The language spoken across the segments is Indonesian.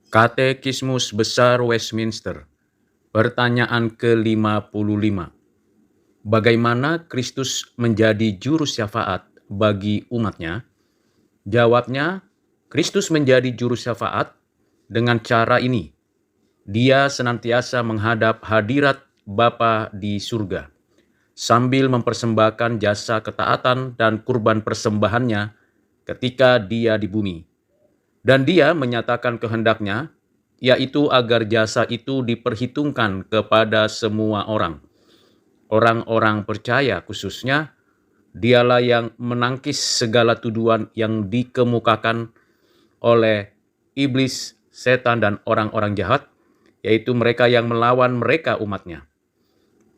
Katekismus Besar Westminster. Pertanyaan ke-55. Bagaimana Kristus menjadi juru syafaat bagi umatnya? Jawabnya, Kristus menjadi juru syafaat dengan cara ini. Dia senantiasa menghadap hadirat Bapa di surga, sambil mempersembahkan jasa ketaatan dan kurban persembahannya ketika dia di bumi. Dan dia menyatakan kehendaknya, yaitu agar jasa itu diperhitungkan kepada semua orang. Orang-orang percaya khususnya, dialah yang menangkis segala tuduhan yang dikemukakan oleh iblis, setan, dan orang-orang jahat, yaitu mereka yang melawan mereka umatnya.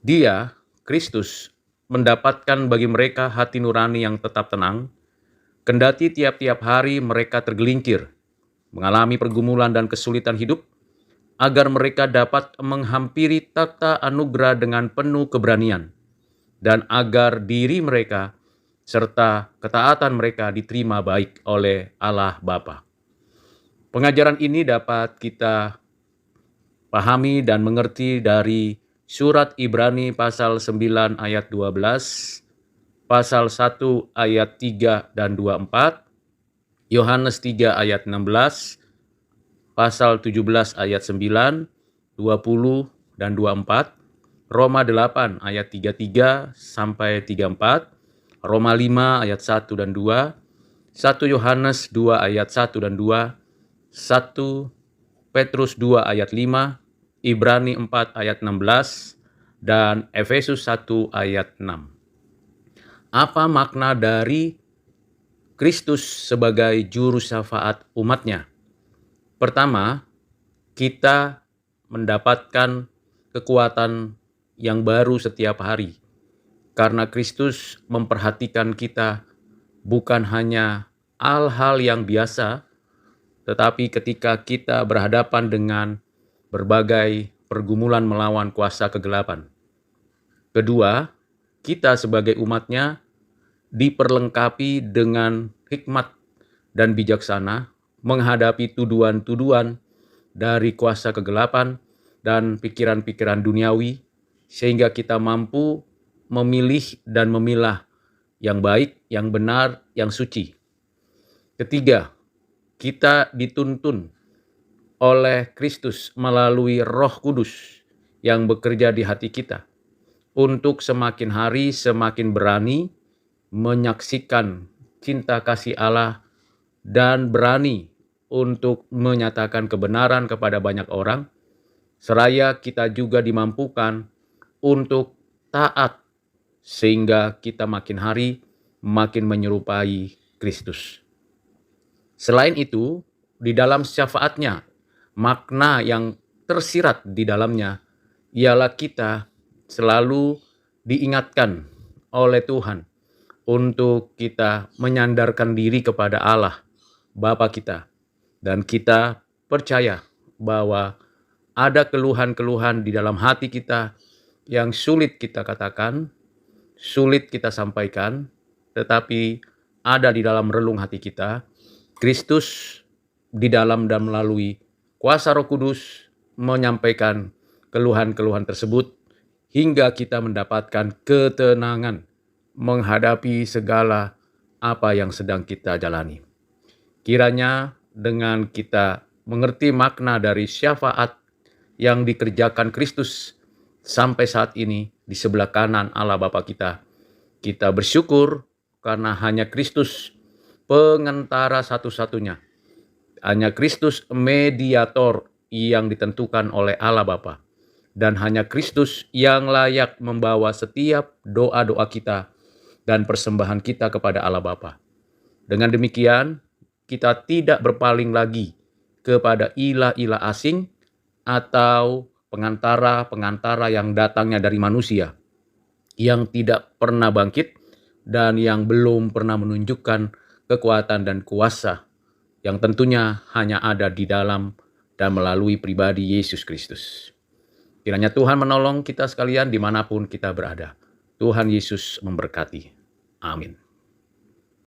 Dia, Kristus, mendapatkan bagi mereka hati nurani yang tetap tenang, kendati tiap-tiap hari mereka tergelincir, mengalami pergumulan dan kesulitan hidup, agar mereka dapat menghampiri takhta anugerah dengan penuh keberanian, dan agar diri mereka serta ketaatan mereka diterima baik oleh Allah Bapa. Pengajaran ini dapat kita pahami dan mengerti dari surat Ibrani pasal 9 ayat 12, pasal 1 ayat 3 dan 24, Yohanes 3 ayat 16, pasal 17 ayat 9, 20 dan 24, Roma 8 ayat 33 sampai 34, Roma 5 ayat 1 dan 2, 1 Yohanes 2 ayat 1 dan 2, 1 Petrus 2 ayat 5, Ibrani 4 ayat 16, dan Efesus 1 ayat 6. Apa makna dari Kristus sebagai juru syafaat umatnya? Pertama, kita mendapatkan kekuatan yang baru setiap hari. Karena Kristus memperhatikan kita bukan hanya hal-hal yang biasa, tetapi ketika kita berhadapan dengan berbagai pergumulan melawan kuasa kegelapan. Kedua, kita sebagai umatnya diperlengkapi dengan hikmat dan bijaksana menghadapi tuduhan-tuduhan dari kuasa kegelapan dan pikiran-pikiran duniawi, sehingga kita mampu memilih dan memilah yang baik, yang benar, yang suci. Ketiga, kita dituntun oleh Kristus melalui Roh Kudus yang bekerja di hati kita untuk semakin hari semakin berani menyaksikan cinta kasih Allah dan berani untuk menyatakan kebenaran kepada banyak orang, seraya kita juga dimampukan untuk taat sehingga kita makin hari makin menyerupai Kristus. Selain itu, di dalam syafaatnya, makna yang tersirat di dalamnya ialah kita selalu diingatkan oleh Tuhan untuk kita menyandarkan diri kepada Allah, Bapa kita. Dan kita percaya bahwa ada keluhan-keluhan di dalam hati kita yang sulit kita katakan, sulit kita sampaikan, tetapi ada di dalam relung hati kita. Kristus di dalam dan melalui kuasa Roh Kudus menyampaikan keluhan-keluhan tersebut hingga kita mendapatkan ketenangan menghadapi segala apa yang sedang kita jalani. Kiranya dengan kita mengerti makna dari syafaat yang dikerjakan Kristus sampai saat ini di sebelah kanan Allah Bapa kita, kita bersyukur karena hanya Kristus pengantara satu-satunya. Hanya Kristus mediator yang ditentukan oleh Allah Bapa. Dan hanya Kristus yang layak membawa setiap doa-doa kita dan persembahan kita kepada Allah Bapa. Dengan demikian, kita tidak berpaling lagi kepada ilah-ilah asing atau pengantara-pengantara yang datangnya dari manusia, yang tidak pernah bangkit dan yang belum pernah menunjukkan kekuatan dan kuasa yang tentunya hanya ada di dalam dan melalui pribadi Yesus Kristus. Kiranya Tuhan menolong kita sekalian dimanapun kita berada. Tuhan Yesus memberkati. Amin.